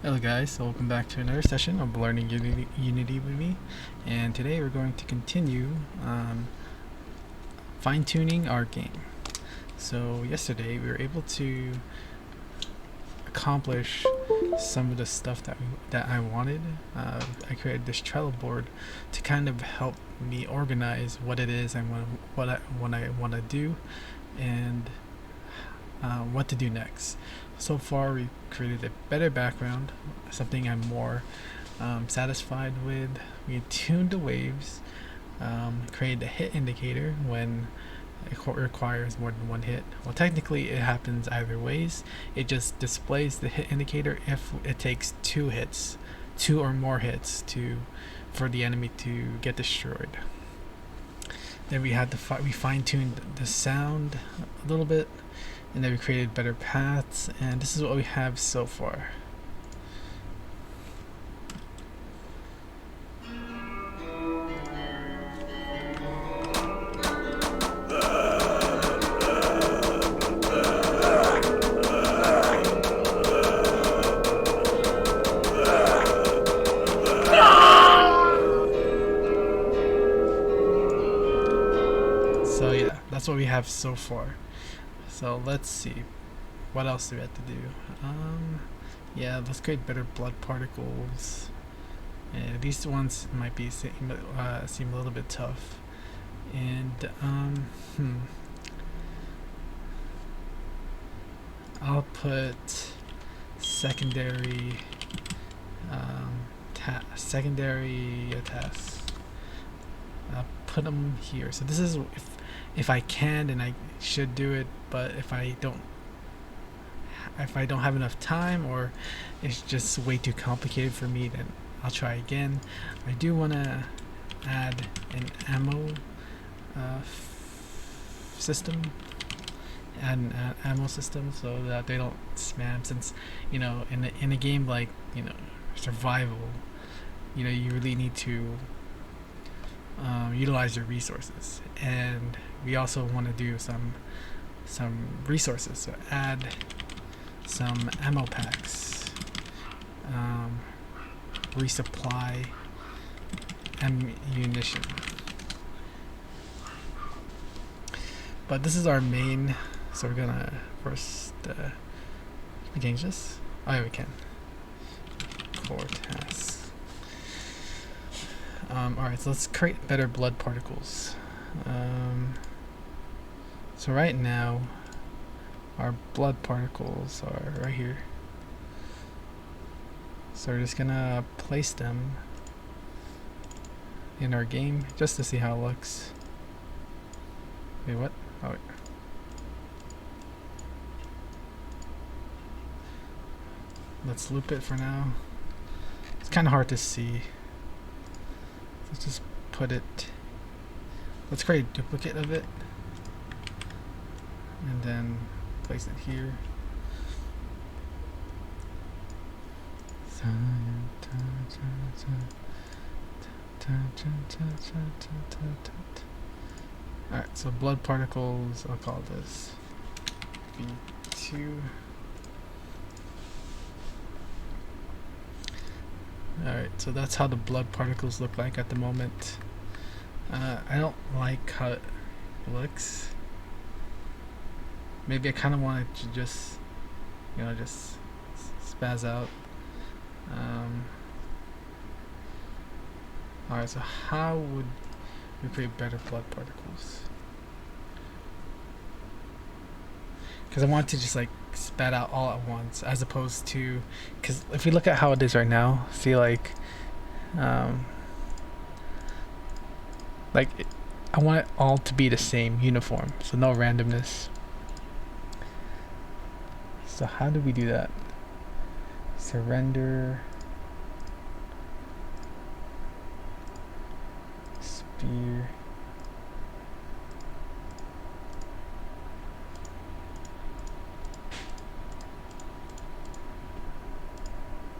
Hello guys, so welcome back to another session of Learning Unity with me, and today we're going to continue fine-tuning our game. So yesterday we were able to accomplish some of the stuff that I wanted. I created this Trello board to kind of help me organize what it is and what I want to do, and what to do next. So far we created a better background, something I'm more satisfied with. We tuned the waves, created a hit indicator when it requires more than one hit. Well, technically it happens either ways. It just displays the hit indicator if it takes two or more hits for the enemy to get destroyed. Then we had we fine-tuned the sound a little bit, and then we created better paths, and this is what we have so far. So yeah, that's what we have so far. So let's see, what else do we have to do? Yeah, let's create better blood particles. And these ones might be seem a little bit tough. And I'll put secondary tasks. I'll put them here. So this is if I can, and I should do it, but if I don't have enough time, or it's just way too complicated for me, then I'll try again. I do want to add an ammo system, and an ammo system, so that they don't spam, since in a game like survival, you really need to utilize your resources, and we also want to do some resources, so add some ammo packs, resupply ammunition. But this is our main, so we're gonna first change this. Oh yeah, we can. Core tasks. Alright, so let's create better blood particles. So right now our blood particles are right here, so we're just gonna place them in our game just to see how it looks. Wait, what? Oh wait. Let's loop it for now. It's kind of hard to see. Let's just put it, let's create a duplicate of it, and then place it here. Alright, so blood particles, I'll call this B2. Alright, so that's how the blood particles look like at the moment. I don't like how it looks. Maybe I kind of want it to just spaz out. Alright, so how would we create better blood particles? Because I want to just like spat out all at once, as opposed to, because if we look at how it is right now, see I want it all to be the same, uniform, so no randomness. So how do we do that? Surrender spear.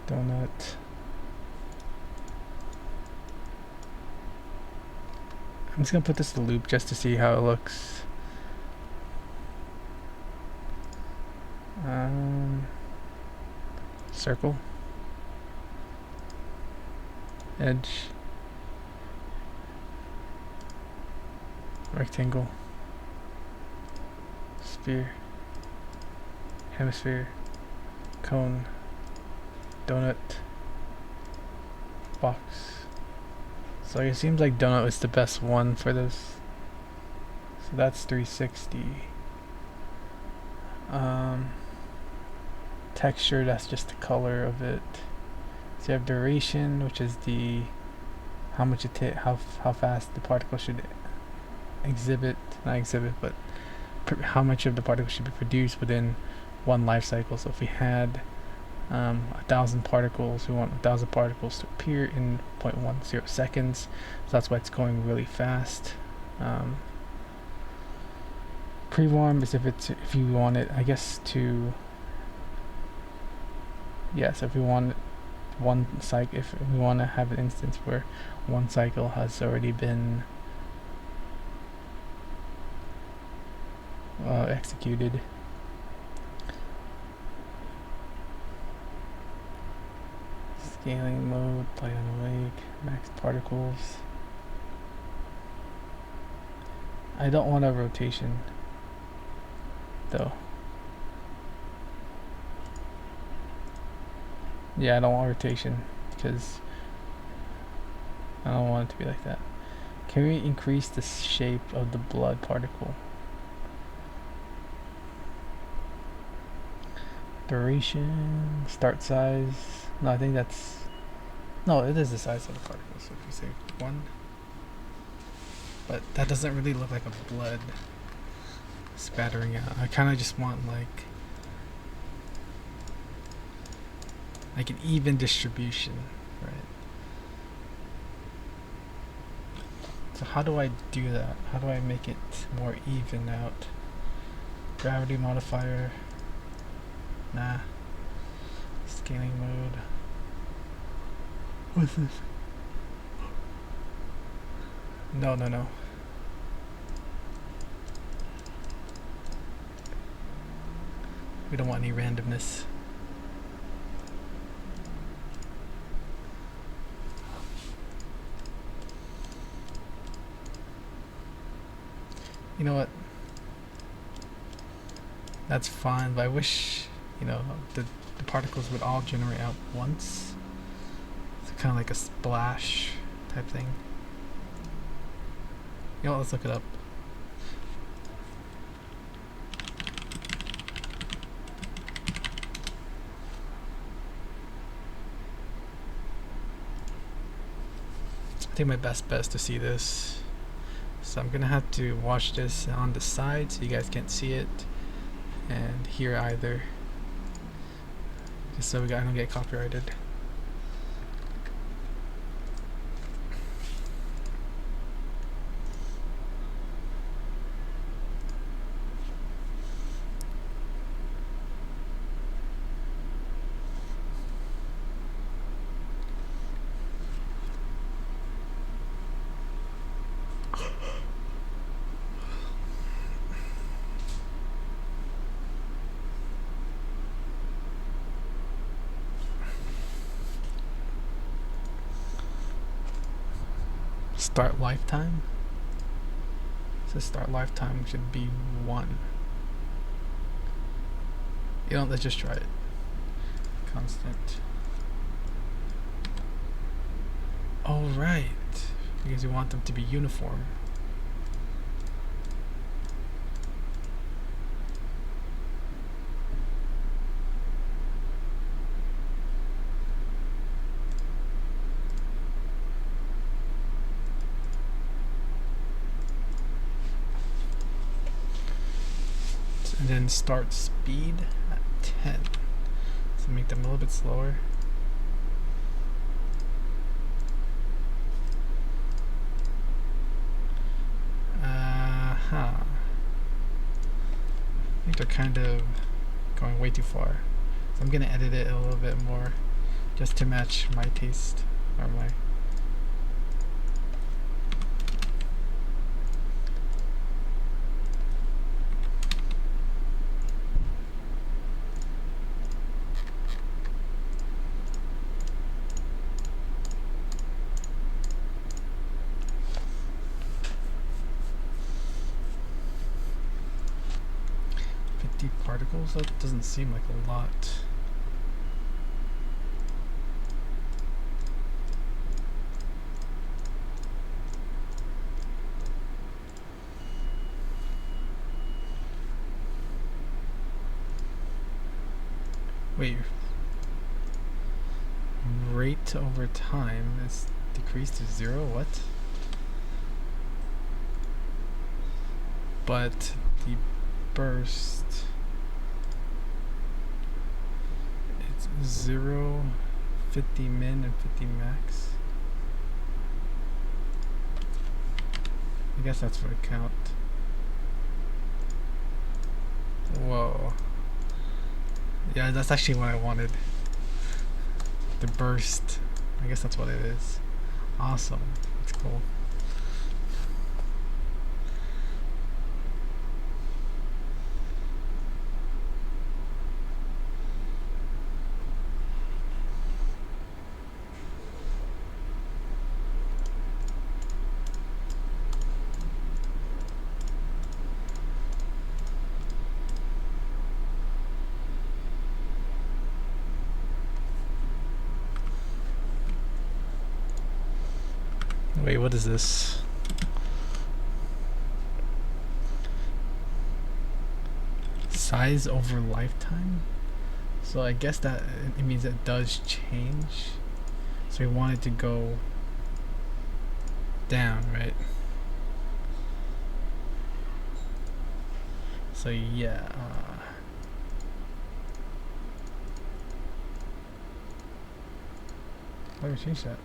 Donut. I'm just gonna put this in the loop just to see how it looks. Circle. edge, rectangle, sphere, hemisphere, cone, donut, box. So it seems like donut is the best one for this. So that's 360. Texture, that's just the color of it. So you have duration, which is the how much how fast the particle should not exhibit, but how much of the particle should be produced within one life cycle. So if we had 1,000 particles, we want 1,000 particles to appear in 0.10 seconds. So that's why it's going really fast. Pre-warm is if you want it, I guess, to so if we want one cycle, if we want to have an instance where one cycle has already been executed. Scaling mode, play on awake, max particles. I don't want a rotation though. Yeah, I don't want rotation because I don't want it to be like that. Can we increase the shape of the blood particle? Duration, start size. No, I think that's... No, it is the size of the particle. So if we say 1. But that doesn't really look like a blood spattering out. I kind of just want like an even distribution, right? So how do I do that? How do I make it more even out? Gravity modifier. Nah. Scaling mode. What's this? No. We don't want any randomness. You know what? That's fine, but I wish, the particles would all generate out once. It's kind of like a splash type thing. You know what, let's look it up. I think my best bet is to see this. So I'm gonna have to watch this on the side so you guys can't see it, and hear either, just so I don't get copyrighted. Start lifetime. So start lifetime should be 1. Let's just try it. Constant. Oh right, because you want them to be uniform. And then start speed at 10. So make them a little bit slower. I think they're kind of going way too far. So I'm gonna edit it a little bit more just to match my taste, or my... pixels? That doesn't seem like a lot. Wait, rate over time is decreased to 0? What? But the burst, it's 0, 50 min and 50 max. I guess that's for a count. Whoa. Yeah, that's actually what I wanted. The burst. I guess that's what it is. Awesome. That's cool. Wait, what is this? Size over lifetime? So I guess that it means it does change. So we want it to go down, right? So yeah. Why did we change that?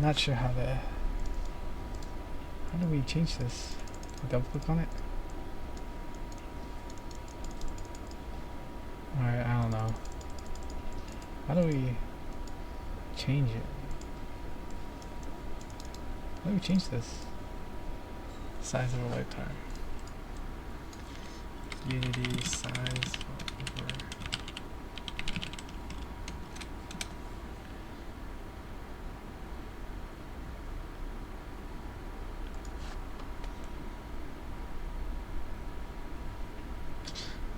Not sure how do we change this? Double click on it? Alright, I don't know. How do we change it? How do we change this? Size of a lifetime. Unity size over.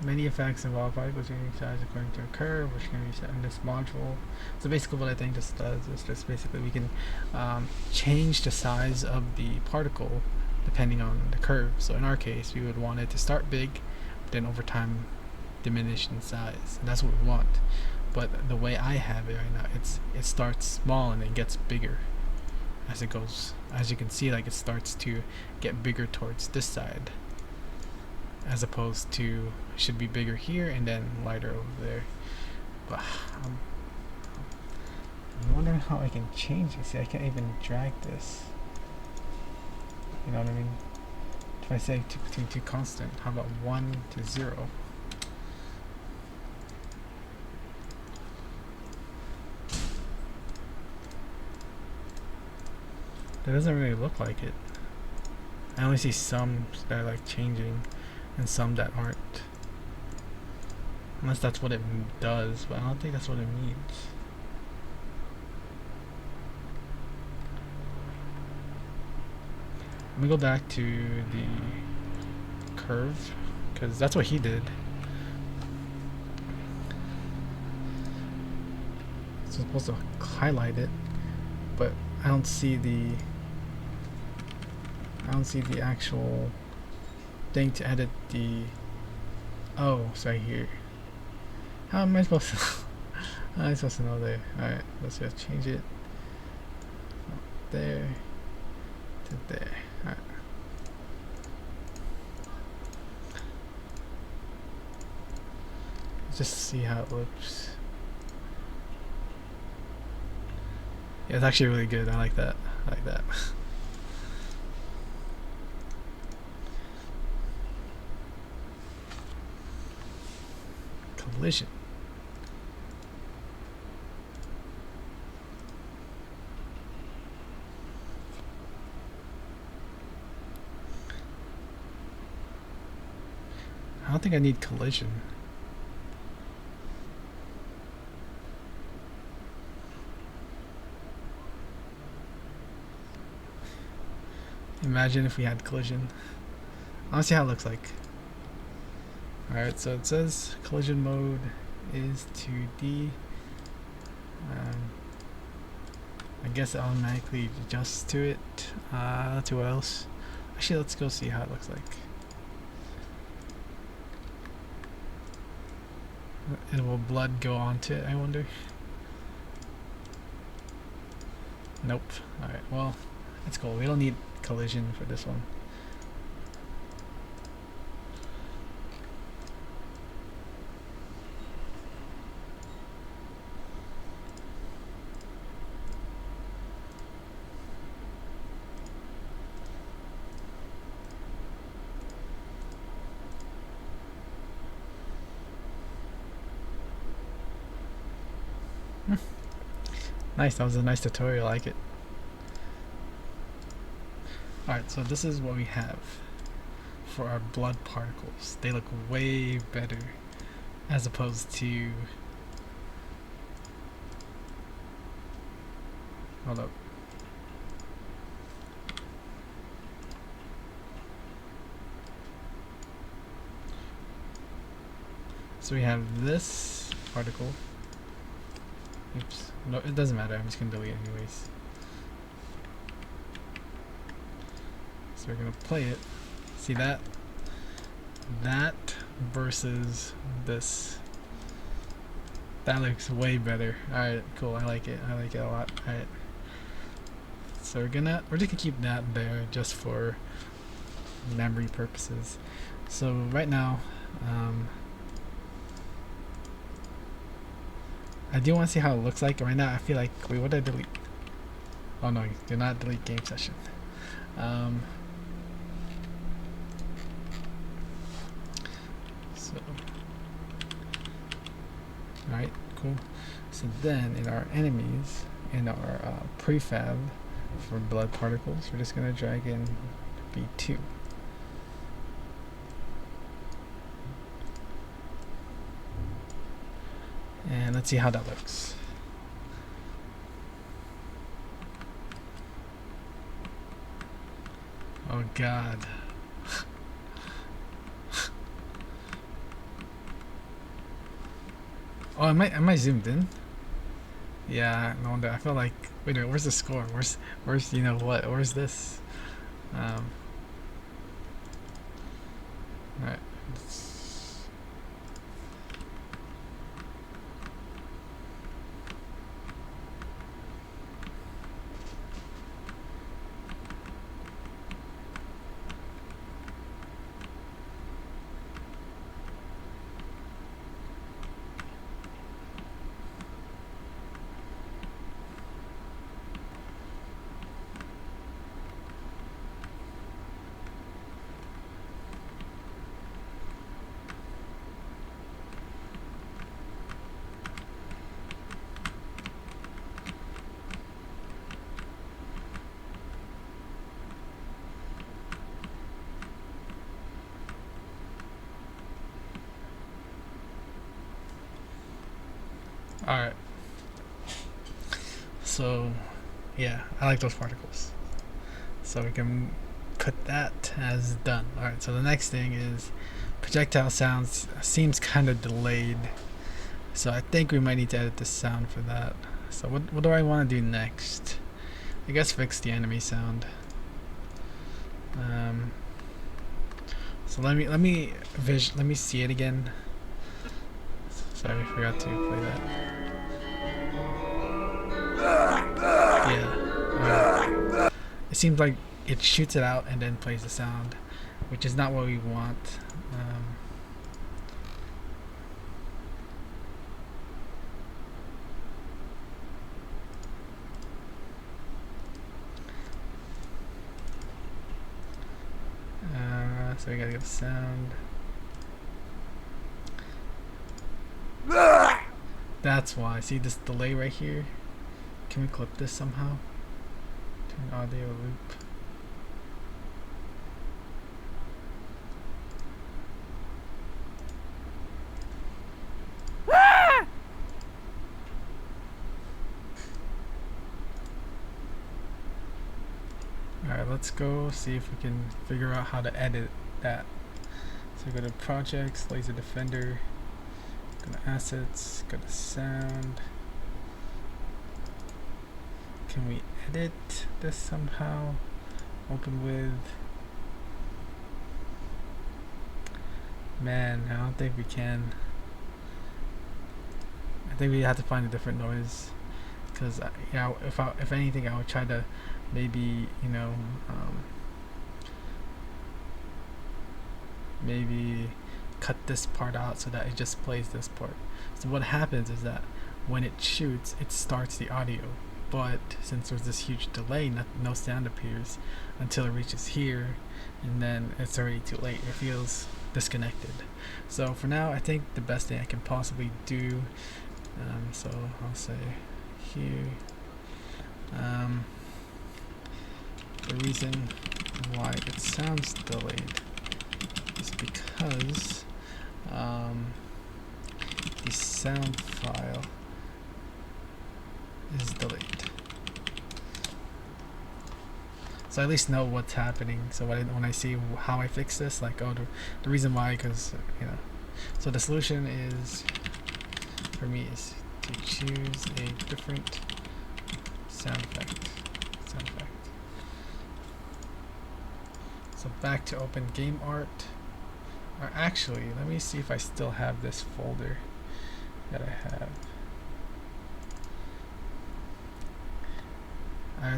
Many effects involve particles unique size according to a curve, which can be set in this module. So basically what I think this does is just basically we can change the size of the particle depending on the curve. So in our case, we would want it to start big, but then over time diminish in size. And that's what we want. But the way I have it right now, it starts small and then gets bigger as it goes. As you can see, like it starts to get bigger towards this side, as opposed to should be bigger here and then lighter over there. But I'm wondering how I can change it. See, I can't even drag this. You know what I mean? If I say between two constant, how about 1 to 0? That doesn't really look like it. I only see some that are like changing and some that aren't. Unless that's what it does, but I don't think that's what it means. Let me go back to the curve, because that's what he did. So I'm supposed to highlight it, but I don't see the actual thing to edit the. Oh, it's right here. How am I supposed to? How am I supposed to know there? Alright, let's just change it from there to there. Alright. Just see how it looks. Yeah, it's actually really good. I like that. I like that. Collision. think I need collision. Imagine if we had collision. I want to see how it looks like. Alright, so it says collision mode is 2D. I guess it automatically adjusts to it. Let's see what else. Actually, let's go see how it looks like. And will blood go onto it, I wonder? Nope. Alright, well, that's cool. We don't need collision for this one. Nice, that was a nice tutorial, I like it. Alright, so this is what we have for our blood particles. They look way better as opposed to... Hold up. So we have this particle. Oops. No, it doesn't matter. I'm just going to delete it anyways. So we're going to play it. See that? That versus this. That looks way better. Alright, cool. I like it. I like it a lot. Alright. So we're just gonna keep that there just for memory purposes. So right now, I do want to see how it looks like. Right now I feel like, wait, what did I delete? Oh no, do not delete game session. So alright, cool. So then in our enemies, in our prefab for blood particles, we're just gonna drag in B2. And let's see how that looks. Oh god. Oh, am I zoomed in? Yeah, no wonder. I feel like, wait a minute, where's the score? Where's you know what? Where's this? Alright. Alright. So, yeah, I like those particles. So we can put that as done. Alright, so the next thing is projectile sounds. Seems kind of delayed. So I think we might need to edit the sound for that. So what do I want to do next? I guess fix the enemy sound. So let me see it again. Sorry, I forgot to play that. Yeah. It seems like it shoots it out and then plays the sound, which is not what we want. So we gotta get the sound. That's why. See this delay right here? Can we clip this somehow? Turn audio loop. Alright, let's go see if we can figure out how to edit that. So go to Projects, Laser Defender, go to Assets, go to Sound. Can we edit this somehow? Open with... Man, I don't think we can. I think we have to find a different noise. Because yeah, if anything, I would try to maybe, you know, maybe cut this part out so that it just plays this part. So what happens is that when it shoots, it starts the audio, but since there's this huge delay, no sound appears until it reaches here, and then it's already too late. It feels disconnected. So for now, I think the best thing I can possibly do, so I'll say here, the reason why it sounds delayed is because the sound file is delayed. So I at least know what's happening. So when I see how I fix this, like, oh, the reason why, because, you know. So the solution is, for me, is to choose a different sound effect. So back to open game art. Or actually, let me see if I still have this folder that I have.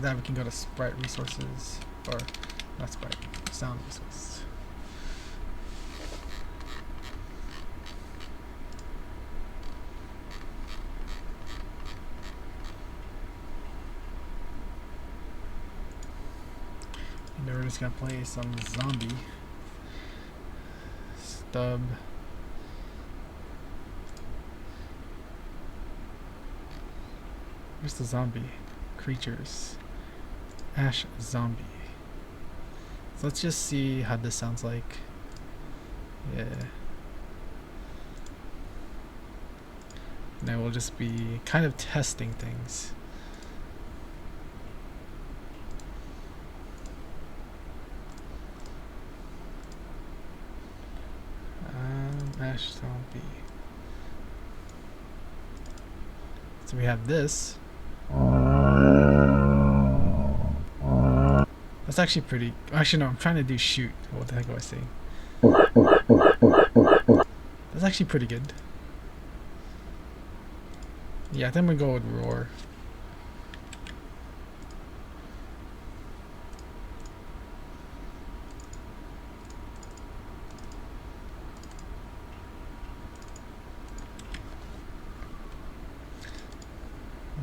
That we can go to sprite resources, or not sprite, sound resources. And then we're just gonna play some zombie stub. Where's the zombie? Creatures. Ash zombie. So let's just see how this sounds like. Yeah. And then we'll just be kind of testing things. Ash zombie. So we have this. That's actually pretty. Actually, no, I'm trying to do shoot. What the heck was I saying? That's actually pretty good. Yeah, I think I'm gonna go with roar.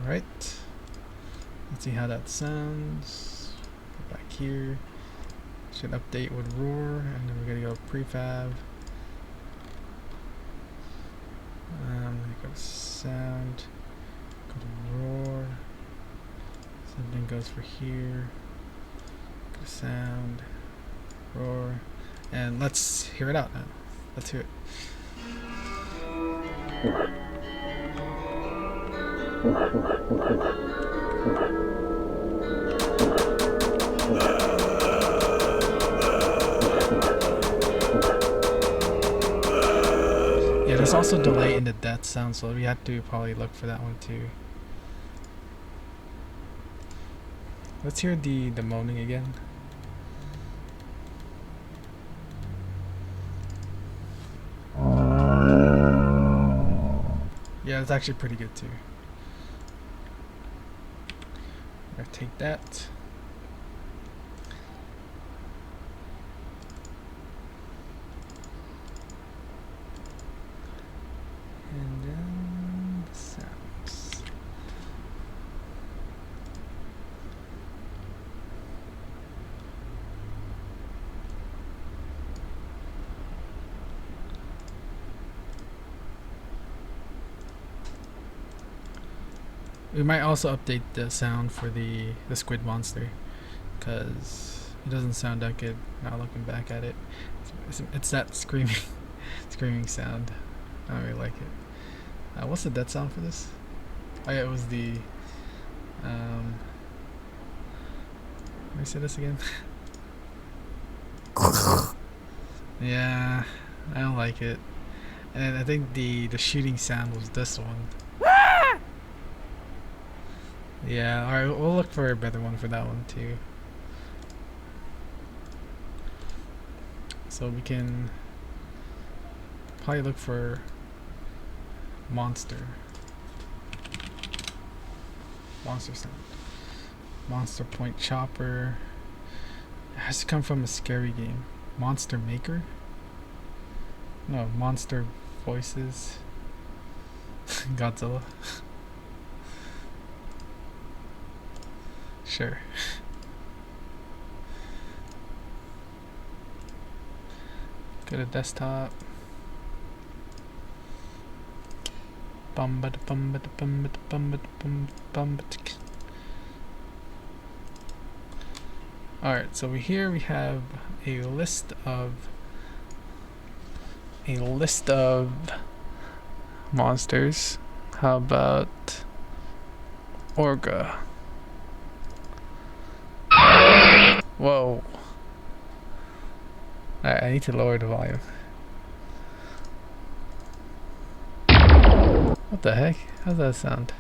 Alright. Let's see how that sounds. Go back here. Should update with roar, and then we're gonna go prefab. Go to sound. Go to roar. Something goes for here. Go to sound. Roar. And let's hear it out now. Let's hear it. Yeah, there's also delay in the death sound, so we have to probably look for that one too. Let's hear the moaning again. Yeah, it's actually pretty good too. I'm gonna take that. And then the sounds. We might also update the sound for the squid monster, because it doesn't sound that good now looking back at it. It's that screaming screaming sound. I don't really like it. What's the death sound for this? Oh yeah, it was the Let me say this again. Yeah, I don't like it. And I think the shooting sound was this one. Yeah, alright, we'll look for a better one for that one too. So we can probably look for monster sound. Monster point chopper. It has to come from a scary game. Monster maker? No, monster voices. Godzilla. Sure. Go to desktop. Alright, so here we have a list of monsters. How about Orga? Whoa. Alright, I need to lower the volume. What the heck? How's that sound?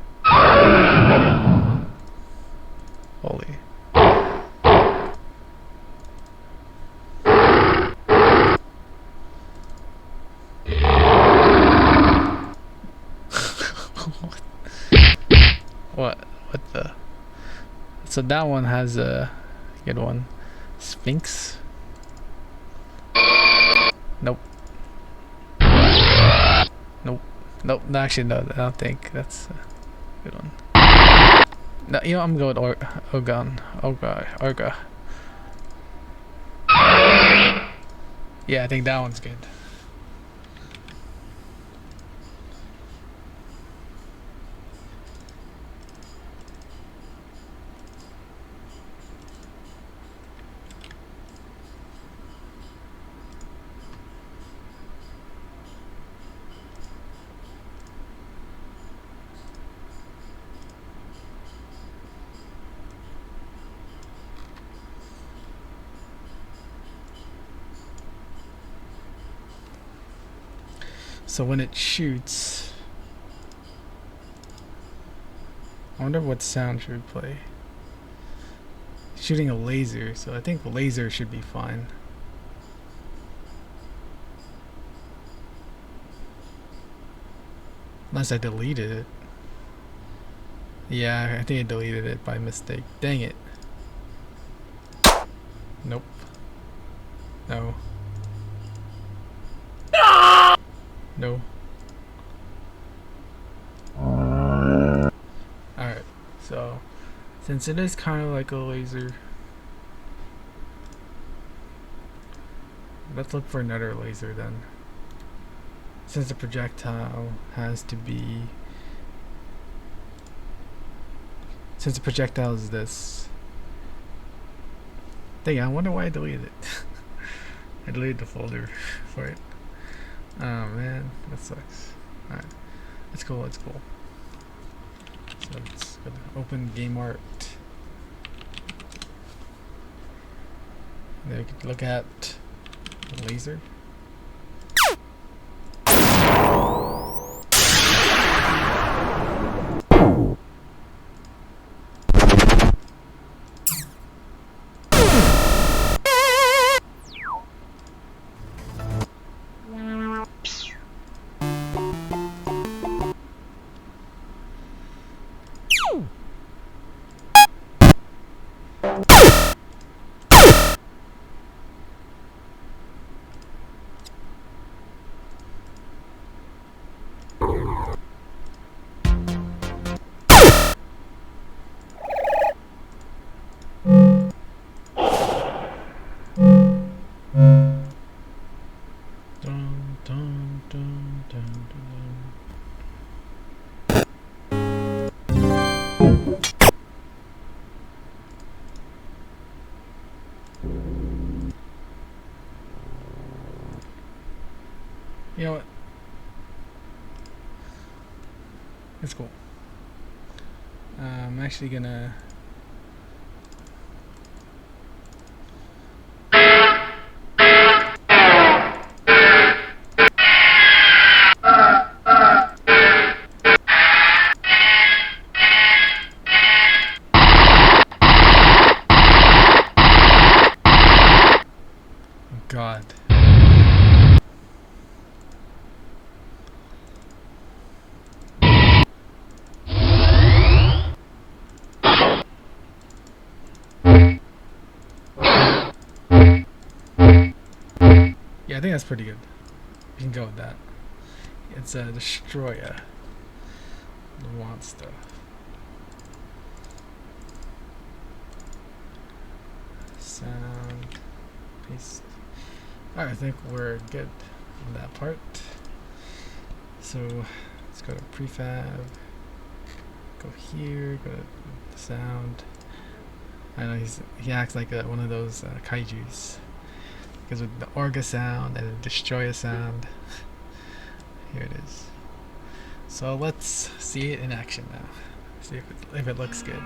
Holy. What the? So that one has a good one. Sphinx? Nope. Nope, no, actually no, I don't think that's a good one. No, you know, I'm going with Orga. Yeah, I think that one's good. So when it shoots, I wonder what sound should we play. Shooting a laser, so I think laser should be fine. Unless I deleted it. Yeah, I think I deleted it by mistake. Dang it. Nope. No. No. Alright, so since it is kind of like a laser, let's look for another laser then. Since the projectile has to be... Since the projectile is this... Dang, I wonder why I deleted it. I deleted the folder for it. Oh man, that sucks. Alright, let's go. So let's go to open game art. There you can look at the laser. You know what? It's cool. I'm actually gonna Yeah, I think that's pretty good. You can go with that. It's a destroyer. Monster. Sound. Paste. Alright, I think we're good on that part. So let's go to prefab. Go here. Go to the sound. I know he acts like one of those kaijus. Because with the Orga sound and the Destroyer sound. Here it is. So let's see it in action now. See if it looks good.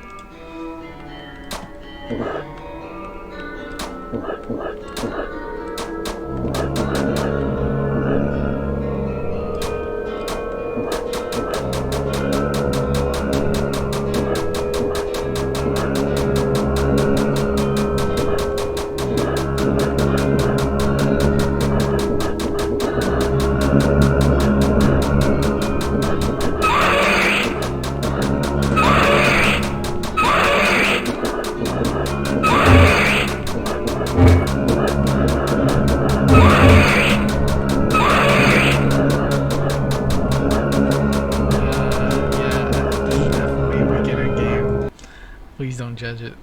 Please don't judge it.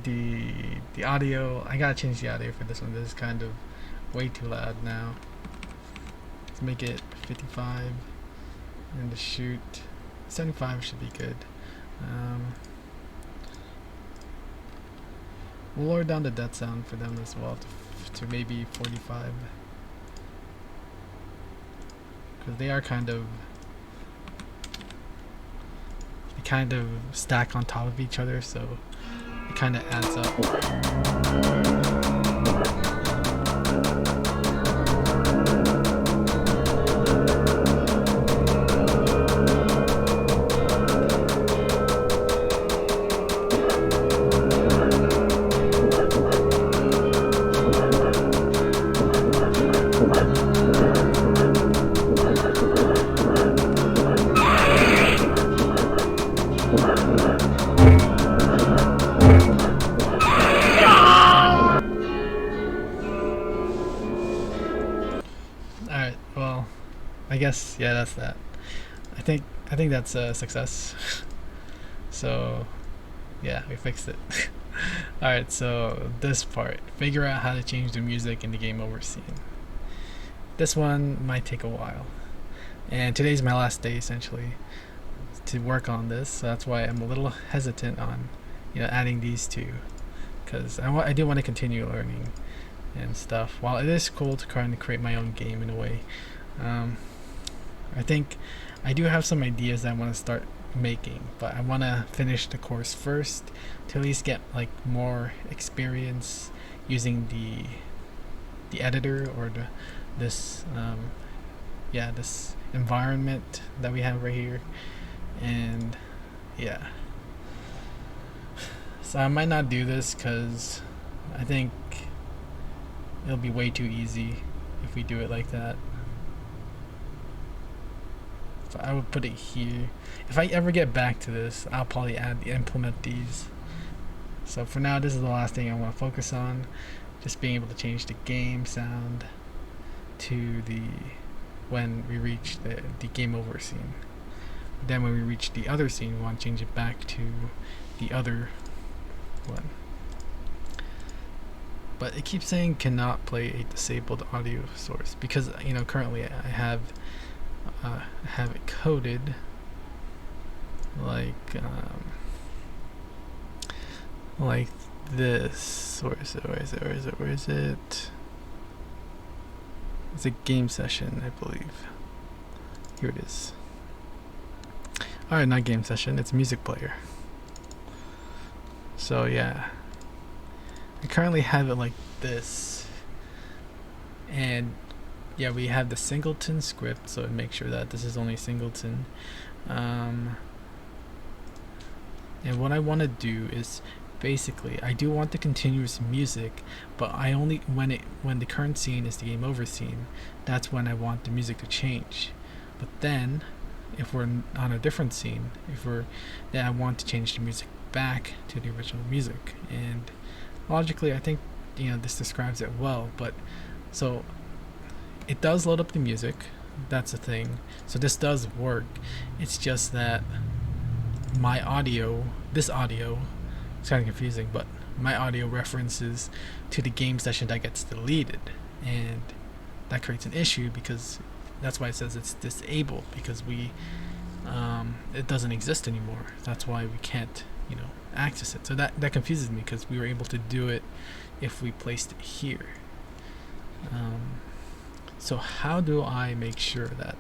the audio, I gotta change the audio for this one. This is kind of way too loud now. Let's make it 55 and the shoot 75 should be good. We'll lower down the dead sound for them as well to maybe 45, because they are kind of stack on top of each other, so it kind of adds up. Alright, well, I guess, yeah, that's that. I think that's a success. So, yeah, we fixed it. Alright, so this part, figure out how to change the music in the game over scene. This one might take a while. And today's my last day, essentially, to work on this. So that's why I'm a little hesitant on, adding these two. Because I do want to continue learning and stuff. While it is cool to kind of create my own game in a way, I think I do have some ideas that I want to start making, but I want to finish the course first to at least get like more experience using the editor or this environment that we have right here. And yeah, so I might not do this because I think it'll be way too easy if we do it like that. So I would put it here. If I ever get back to this, I'll probably implement these. So for now, this is the last thing I want to focus on, just being able to change the game sound to when we reach the game over scene. Then when we reach the other scene, we want to change it back to the other one. But it keeps saying cannot play a disabled audio source because currently I have it coded like this. Where is it? It's a game session, I believe. Here it is. Alright, not game session, it's music player. So yeah, I currently have it like this, and yeah, we have the singleton script, so make sure that this is only singleton. And what I want to do is basically, I do want the continuous music, but I only when the current scene is the game over scene, that's when I want the music to change. But then if we're on a different scene, then I want to change the music back to the original music. And logically, I think this describes it well. But so it does load up the music. That's the thing. So this does work. It's just that my audio, this audio, it's kind of confusing, but my audio references to the game session that gets deleted, and that creates an issue because that's why it says it's disabled, because it doesn't exist anymore. That's why we can't access it. So that confuses me, because we were able to do it if we placed it here. So how do I make sure that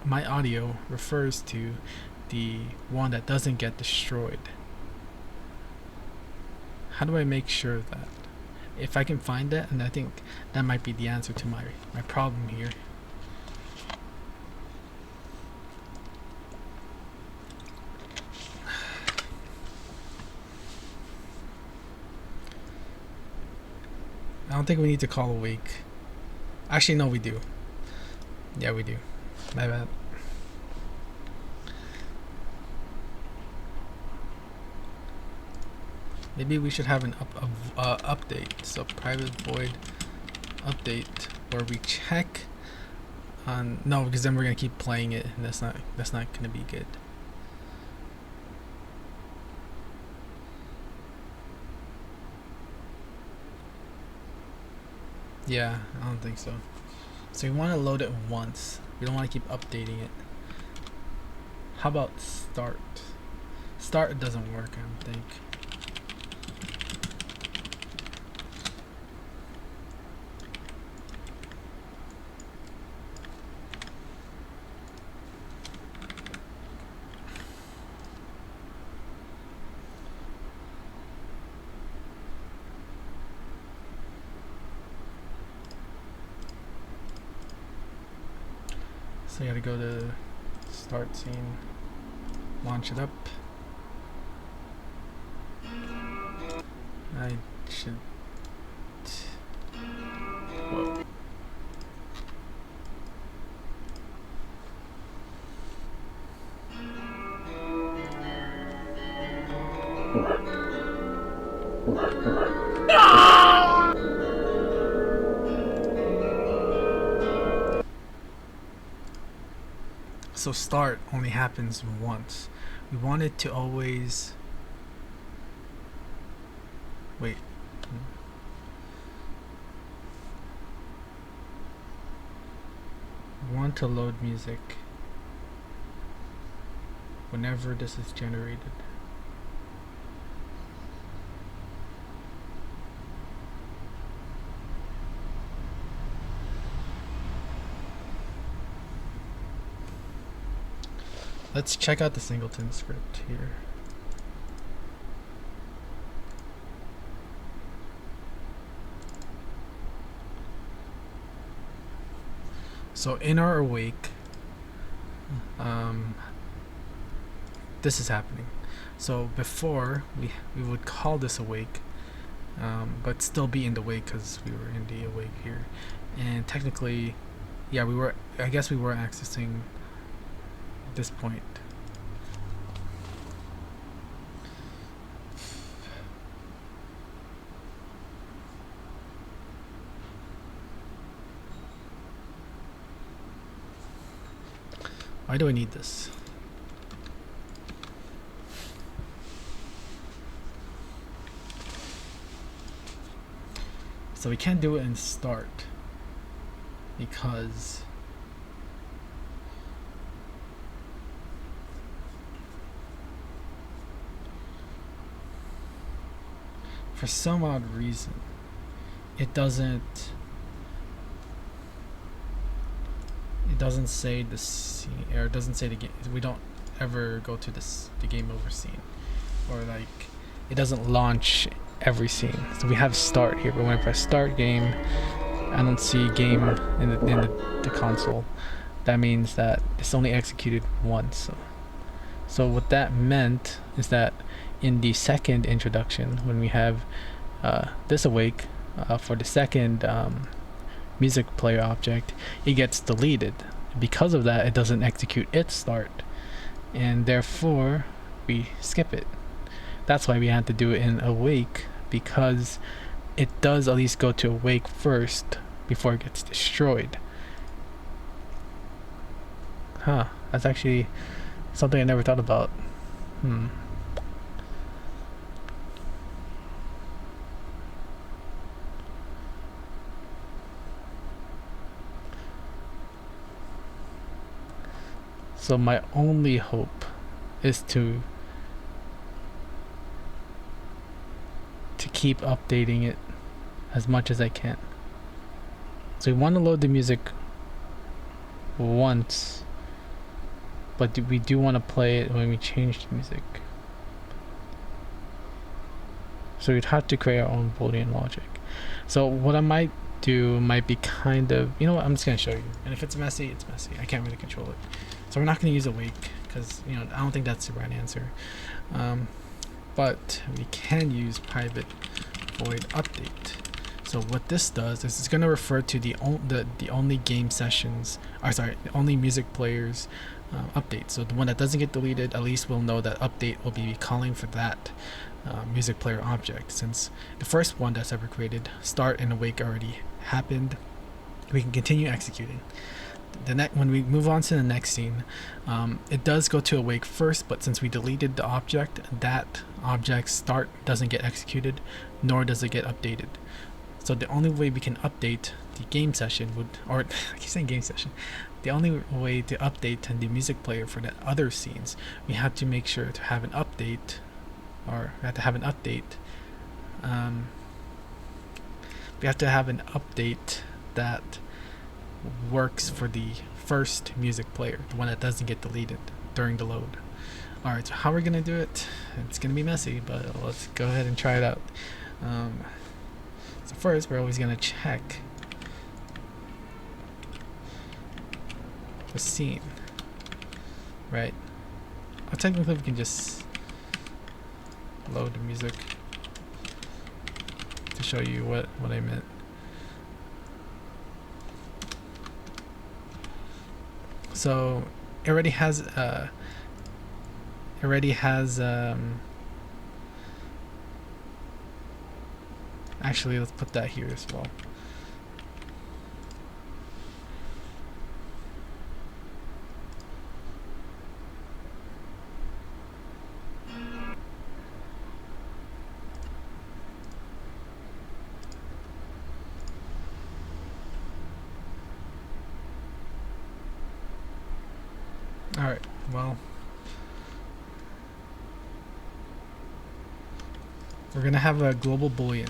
my audio refers to the one that doesn't get destroyed? How do I make sure that? If I can find that, and I think that might be the answer to my problem here. I don't think we need to call awake. Actually, no, we do. Yeah, we do. My bad. Maybe we should have an update. So private void update, where we check on because then we're gonna keep playing it, and that's not gonna be good. Yeah, I don't think so. So we want to load it once. We don't want to keep updating it. How about start? Start doesn't work, I don't think. So you gotta go to start scene, launch it up. I should. Whoa. So start only happens once. We want it to always wait. We want to load music whenever this is generated. Let's check out the singleton script here. So in our awake, this is happening. So before we would call this awake, but still be in the wake because we were in the awake here, and technically, yeah, I guess we were accessing this point. Why do I need this? So we can't do it in start because for some odd reason it doesn't say the scene, or it doesn't say the game. We don't ever go to the game over scene, or like it doesn't launch every scene. So we have start here, but when I press start game, I don't see game in the console. That means that it's only executed once. So what that meant is that in the second introduction, when we have this awake for the second music player object, it gets deleted. Because of that, it doesn't execute its start, and therefore we skip it. That's why we had to do it in awake, because it does at least go to awake first before it gets destroyed. Huh, that's actually something I never thought about. So my only hope is to keep updating it as much as I can. So we want to load the music once, but we do want to play it when we change the music. So we'd have to create our own Boolean logic. So what I might do might be kind of, you know what, I'm just going to show you. And if it's messy, it's messy. I can't really control it. So we're not going to use awake because, you know, I don't think that's the right answer. But we can use private void update. So what this does is it's going to refer to the only game sessions, or sorry, the only music players update. So the one that doesn't get deleted, at least we'll know that update will be calling for that music player object. Since the first one that's ever created, start and awake, already happened, we can continue executing. When we move on to the next scene, it does go to awake first, but since we deleted the object, that object start doesn't get executed, nor does it get updated. So the only way we can update the game session would, or I keep saying game session, the only way to update the music player for the other scenes, we have to make sure to have an update, or we have to have an update. We have to have an update that works for the first music player, the one that doesn't get deleted during the load. Alright, so how we're gonna do it, it's gonna be messy, but let's go ahead and try it out. So first, we're always gonna check the scene, right? Or technically we can just load the music to show you what I meant. So it already has actually, let's put that here as well. Alright, well, we're gonna have a global boolean.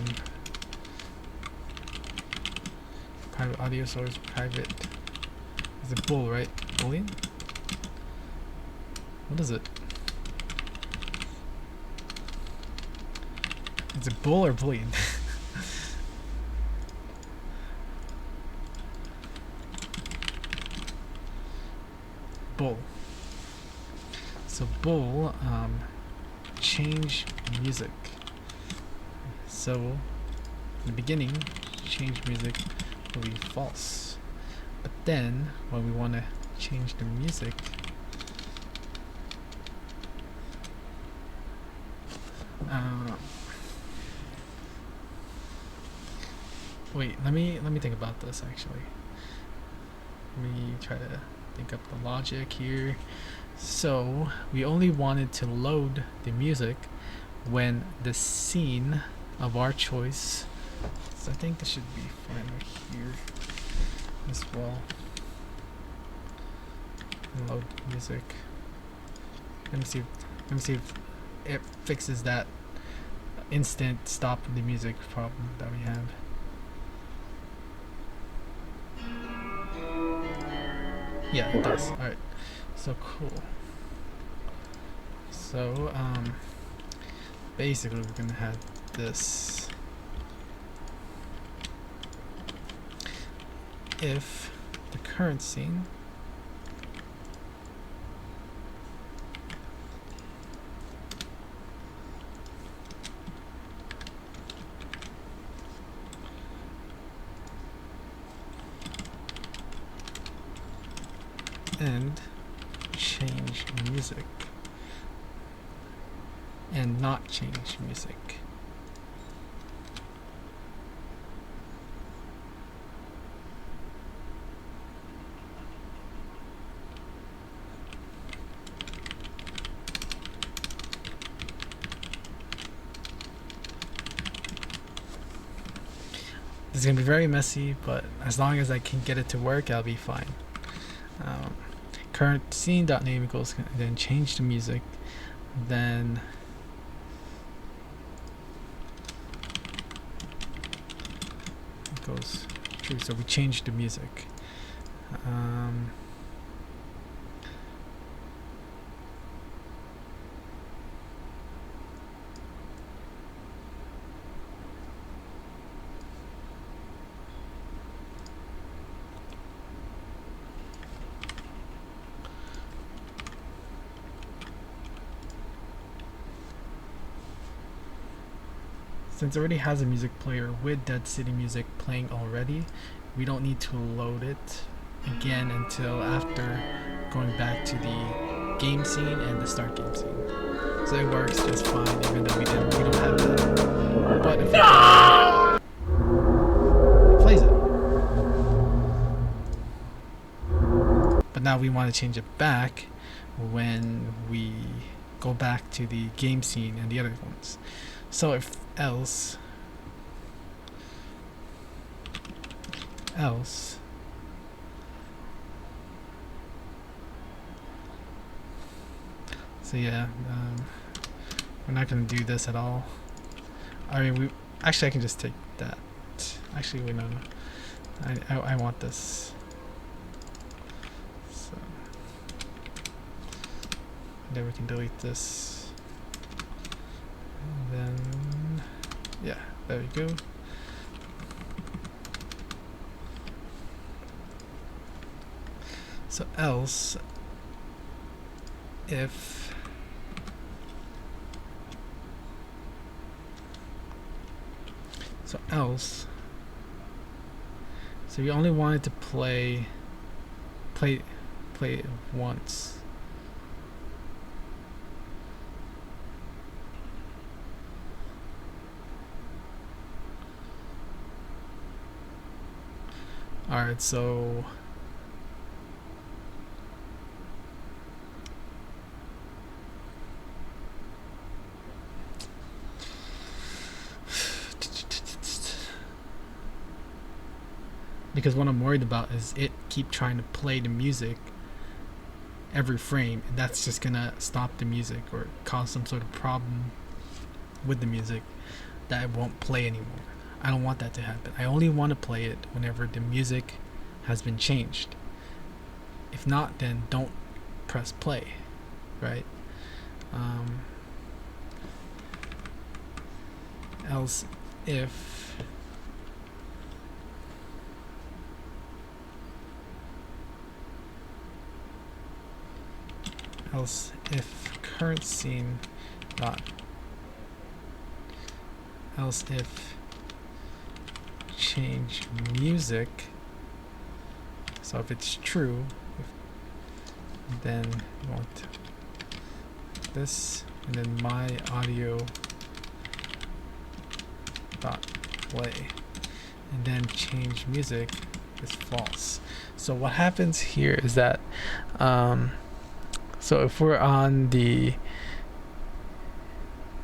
Private audio source, private. Is it bool, right? Boolean? What is it? Is it bool or boolean? Bool. So bool, change music. So in the beginning, change music will be false. But then when we want to change the music, wait, let me think about this actually. Let me try to think up the logic here. So we only wanted to load the music when the scene of our choice, so I think this should be fine right here as well. Load music. Let me see if it fixes that instant stop the music problem that we have. Yeah, it does. Alright. So cool. So basically we're gonna have this. If the current scene and change music and not change music. It's gonna be very messy, but as long as I can get it to work, I'll be fine. Current scene.name equals, then change the music, then goes true. So we change the music. Since it already has a music player with Dead City music playing already, we don't need to load it again until after going back to the game scene and the start game scene. So it works just fine, even though we don't have that. But if it plays it. But now we want to change it back when we go back to the game scene and the other ones. So if else so yeah, we're not going to do this at all. I mean, I can just take that. Actually, wait, no, I want this. So then we can delete this. And then, yeah, there we go. So else if so we only wanted to play it once. Alright, so because what I'm worried about is it keep trying to play the music every frame, and that's just gonna stop the music or cause some sort of problem with the music that it won't play anymore. I don't want that to happen. I only want to play it whenever the music has been changed. If not, then don't press play, right? Else if current scene dot else if change music, so if it's true, then you want this, and then my audio dot play, and then change music is false. So what happens here is that so if we're on the,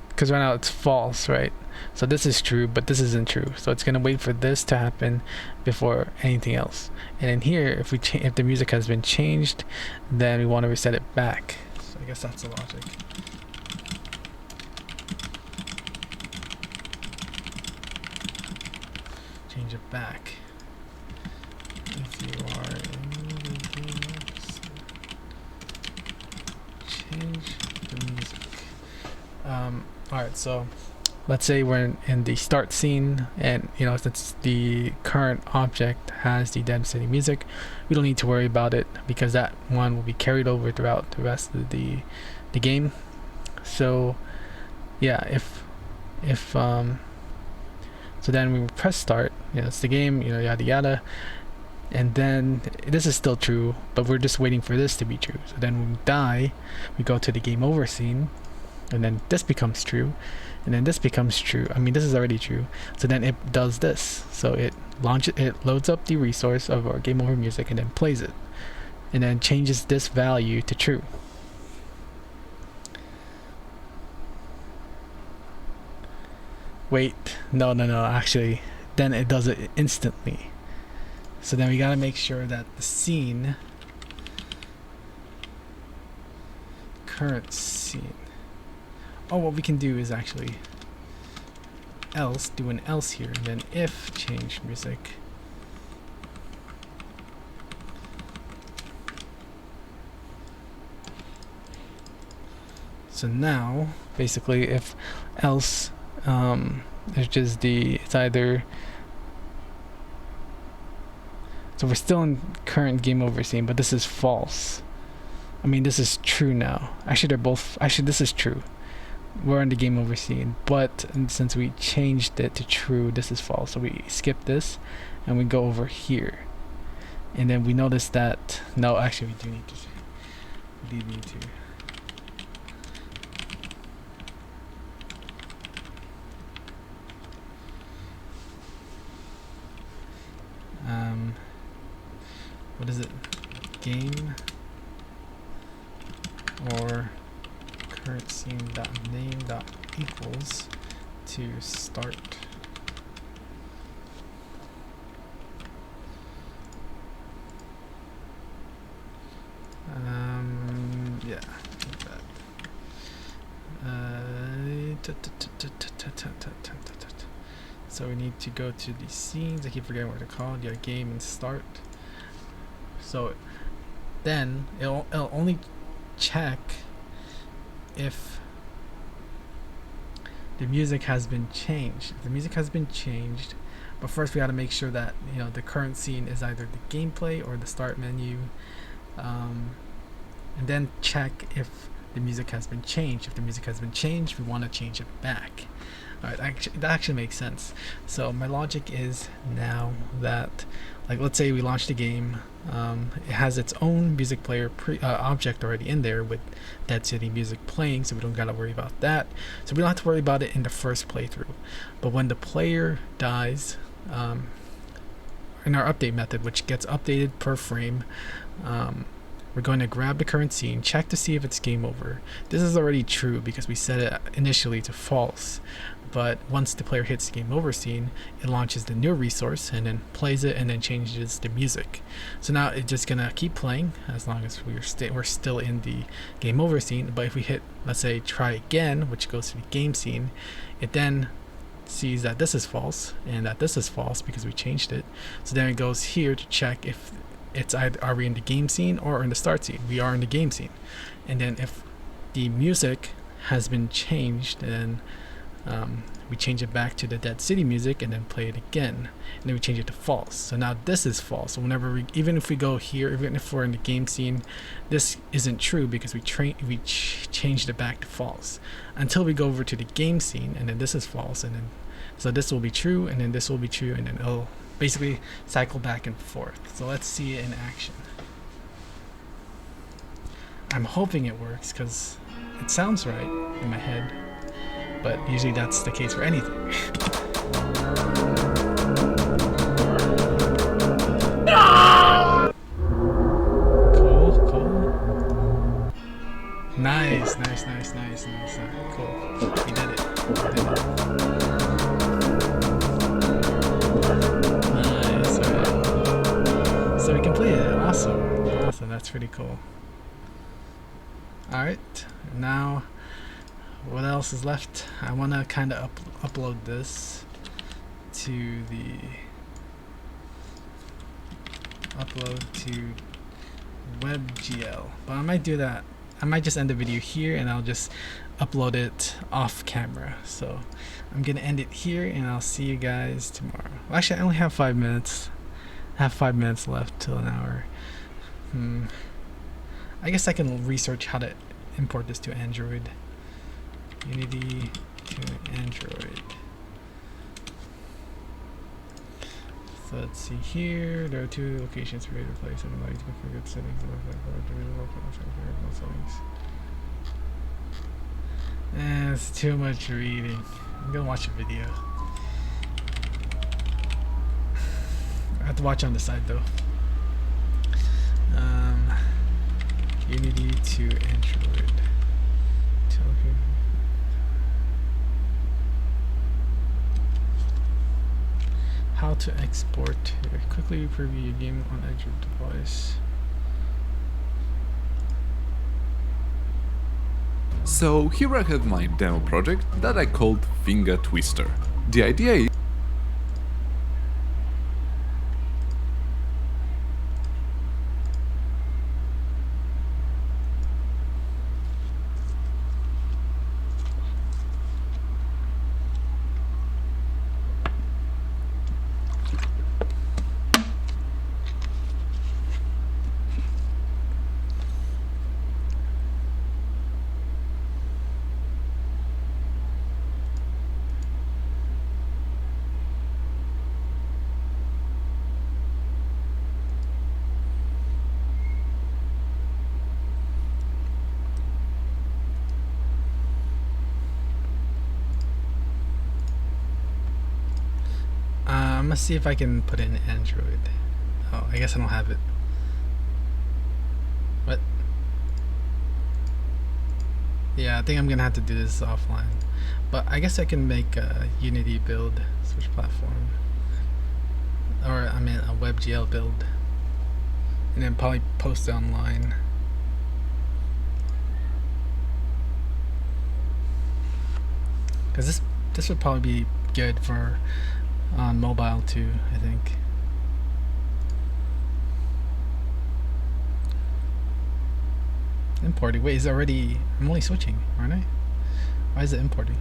because right now it's false, right? So this is true, but this isn't true. So it's gonna wait for this to happen before anything else. And in here, if the music has been changed, then we want to reset it back. So I guess that's the logic. Change it back. If you are in the game, change the music. Alright, so let's say we're in the start scene, and since the current object has the Dead City music, we don't need to worry about it because that one will be carried over throughout the rest of the game. So yeah, if so then we press start, it's the game, yada yada, and then this is still true, but we're just waiting for this to be true. So then when we die, we go to the game over scene, and then this becomes true, and then this becomes true. I mean, this is already true. So then it does this. So it loads up the resource of our game over music and then plays it, and then changes this value to true. Wait, no, actually, then it does it instantly. So then we gotta make sure that the scene, current scene. Oh, what we can do is actually else, do an else here, and then if change music. So now, basically, if else, it's just it's either, so we're still in current game over scene, but this is false. I mean, this is true now. Actually, they're both, actually this is true. We're in the game over scene, but since we changed it to true, this is false. So we skip this and we go over here. And then we notice that, no, actually we do need to, what is it? Game or current scene dot name dot equals to start. Yeah, like that. So we need to go to the scenes. I keep forgetting what they're called. Yeah, game and start. So then it'll only check if the music has been changed. If the music has been changed, but first we got to make sure that, you know, the current scene is either the gameplay or the start menu, and then check if the music has been changed. If the music has been changed, we want to change it back. Alright, that actually makes sense. So my logic is now that, like, let's say we launch the game, it has its own music player object already in there with Dead City music playing, so we don't gotta worry about that. So we don't have to worry about it in the first playthrough. But when the player dies, in our update method, which gets updated per frame, we're going to grab the current scene, check to see if it's game over. This is already true because we set it initially to false. But once the player hits the game over scene, it launches the new resource and then plays it and then changes the music. So now it's just gonna keep playing as long as we're still in the game over scene. But if we hit, let's say, try again, which goes to the game scene, it then sees that this is false and that this is false because we changed it. So then it goes here to check if it's either, are we in the game scene or in the start scene? We are in the game scene. And then if the music has been changed, then we change it back to the Dead City music and then play it again, and then we change it to false. So now this is false. So whenever even if we go here, even if we're in the game scene, this isn't true because we changed it back to false until we go over to the game scene, and then this is false, and then so this will be true, and then this will be true, and then it'll basically cycle back and forth. So let's see it in action. I'm hoping it works because it sounds right in my head. But usually that's the case for anything. Cool. Nice. Cool. We did it. Nice. Right. So we completed it. Awesome. That's pretty cool. Alright. Now, what else is left? I want to kind of upload this to Webgl, but I might do that. I might just end the video here and I'll just upload it off camera. So I'm gonna end it here and I'll see you guys tomorrow. Well, actually, I only have 5 minutes. I have 5 minutes left till an hour. I guess I can research how to import this to Android. Unity to Android. So let's see here. There are 2 locations for you to place and allow you to configure the settings. It's too much reading. I'm gonna watch a video. I have to watch on the side though. Unity to Android. How to export. Quickly preview your game on Android device. So here I have my demo project that I called Finger Twister. The idea is I'm gonna see if I can put it in Android. Oh, I guess I don't have it. What? Yeah, I think I'm gonna have to do this offline. But I guess I can make a Unity build, switch platform. Or, I mean, a Webgl build. And then probably post it online. Because this would probably be good for on mobile too, I think. Importing. Wait, is it already? I'm only switching, aren't I? Why is it importing?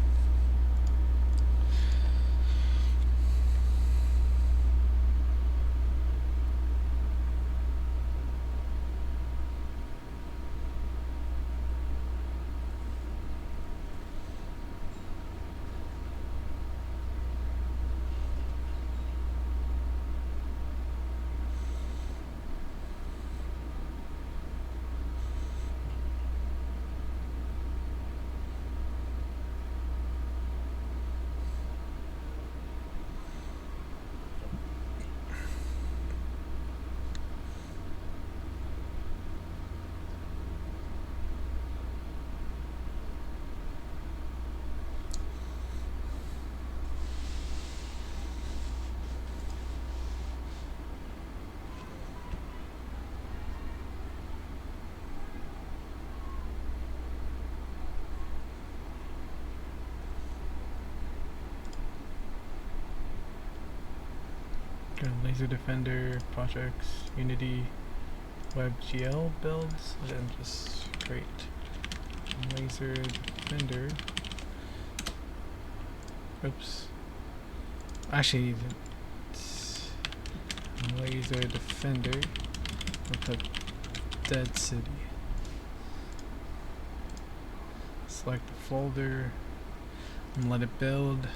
Laser Defender projects, Unity, Webgl builds, and then just create Laser Defender. Oops. Actually, it's Laser Defender. We'll put Dead City. Select the folder and let it build.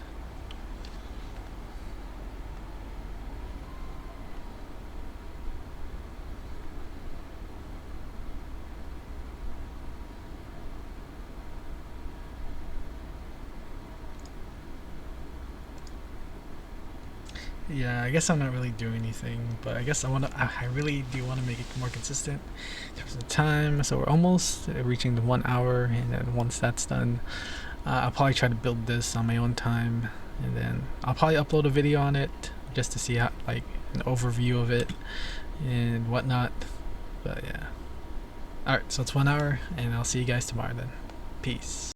Yeah, I guess I'm not really doing anything, but I guess I really do want to make it more consistent in terms of time. So we're almost reaching the 1 hour, and then once that's done, I'll probably try to build this on my own time, and then I'll probably upload a video on it just to see how, like, an overview of it and whatnot. But yeah. Alright, so it's 1 hour, and I'll see you guys tomorrow then. Peace.